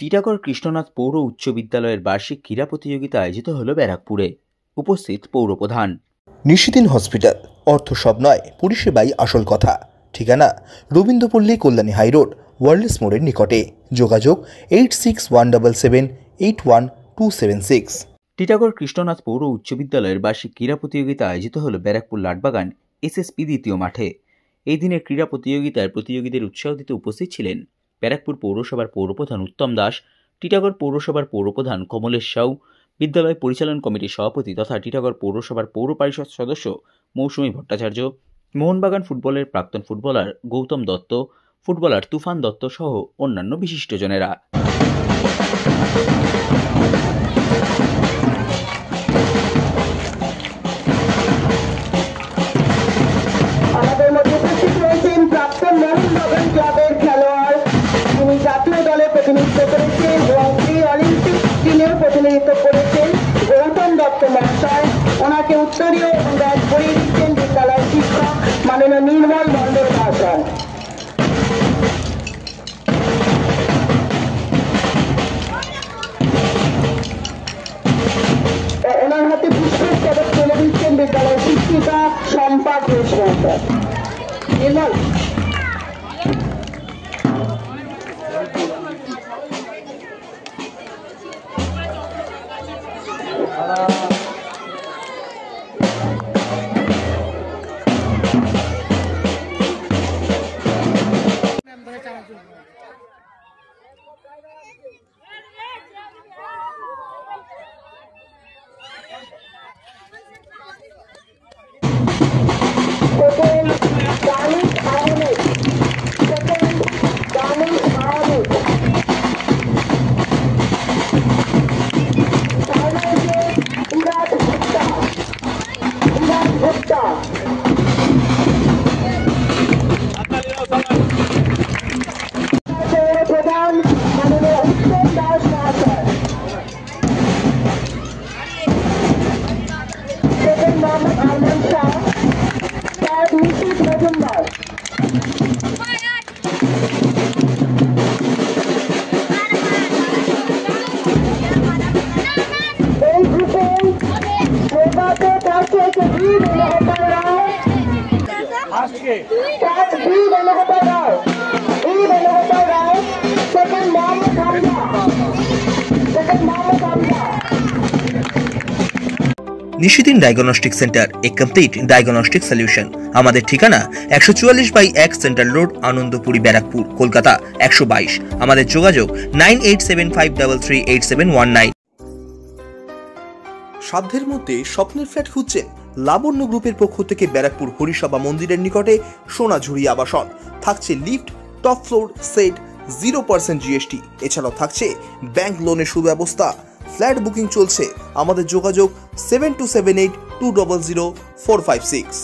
টিটাগড় কৃষ্ণনাথ পৌর উচ্চ বিদ্যালয়ের বার্ষিক ক্রীড়া প্রতিযোগিতা আয়োজিত হল ব্যারাকপুরে। উপস্থিত পৌরপ্রধান। নিশিদিন হসপিটাল, অর্থ সব নয়, পরিষেবাই আসল কথা। ঠিকানা রবীন্দ্রপল্লী, কল্যাণী হাইরোড, ওয়ার্ল্ডস মোড়ের নিকটে। যোগাযোগ 8617781276। টিটাগড় কৃষ্ণনাথ পৌর উচ্চ বিদ্যালয়ের বার্ষিক ক্রীড়া প্রতিযোগিতা আয়োজিত হল ব্যারাকপুর লাটবাগান এসএসপি দ্বিতীয় মাঠে। এই দিনের ক্রীড়া প্রতিযোগিতায় প্রতিযোগীদের উৎসাহ দিতে উপস্থিত ছিলেন ব্যারাকপুর পৌরসভার পৌরপ্রধান উত্তম দাস, টিটাগড় পৌরসভার পৌরপ্রধান কমলেশ সাউ, বিদ্যালয় পরিচালন কমিটির সভাপতি তথা টিটাগড় পৌরসভার পৌর পরিষদ সদস্য মৌসুমী ভট্টাচার্য, মোহনবাগান ফুটবলের প্রাক্তন ফুটবলার গৌতম দত্ত, ফুটবলার তুফান দত্ত সহ অন্যান্য বিশিষ্টজনেরা। আমাদের মধ্যে উপস্থিত রয়েছেন প্রাক্তন মোহনবাগান ক্লাবের খেলোয়াড়, তিনি জাতীয় দলে প্রতিনিধিত্ব করেছেন এবং প্রি অলিম্পিক টিমেও প্রতিনিধিত্ব করেছেন গৌতম দত্ত মহাশয়। ওনাকে উত্তরীয় এবং ব্যাগ পরিয়ে দিচ্ছেন বিদ্যালয় শিক্ষক মাননীয় নির্মল মণ্ডল মহাশয়। ওনার হাতে পুষ্পের পদক তুলে দিচ্ছেন বিদ্যালয় শিক্ষিকা শম্পা ঘোষ মহাশয়। নির্মল প্রধান মাননীয় উত্তম দাস মহাশয়, সেকেন্ড মোহাম্মদ আরমান শাহ, থার্ড নিশিত মজুমদার। এই গ্রুপে প্রভাতে থাকছে বি বেনুগোপাল রায়, বি বেনুগোপাল রায়, বি বেনুগোপাল রায়, সেকেন্ড মোহাম্মদ হামজা, সেকেন্ড মোহাম্মদ হামজা। নিশিদিন ডায়াগনস্টিক সেন্টার, এ কমপ্লিট ডায়াগনস্টিক সলিউশন। আমাদের ঠিকানা 144/1 সেন্ট্রাল রোড, আনন্দপুরি, ব্যারাকপুর, কলকাতা 122। আমাদের যোগাযোগ 9875338719। সাধ্যের মধ্যে স্বপ্নের ফ্ল্যাট খুঁজছেন? লাবণ্য গ্রুপের পক্ষ থেকে ব্যারাকপুর হরিসভা মন্দিরের নিকটে সোনাঝুরি আবাসন। থাকছে lift, top floor, set, 0% GST। এছাড়াও থাকছে ব্যাংক লোনের সুব্যবস্থা। ফ্ল্যাট বুকিং চলছে। আমাদের যোগাযোগ 7278200456।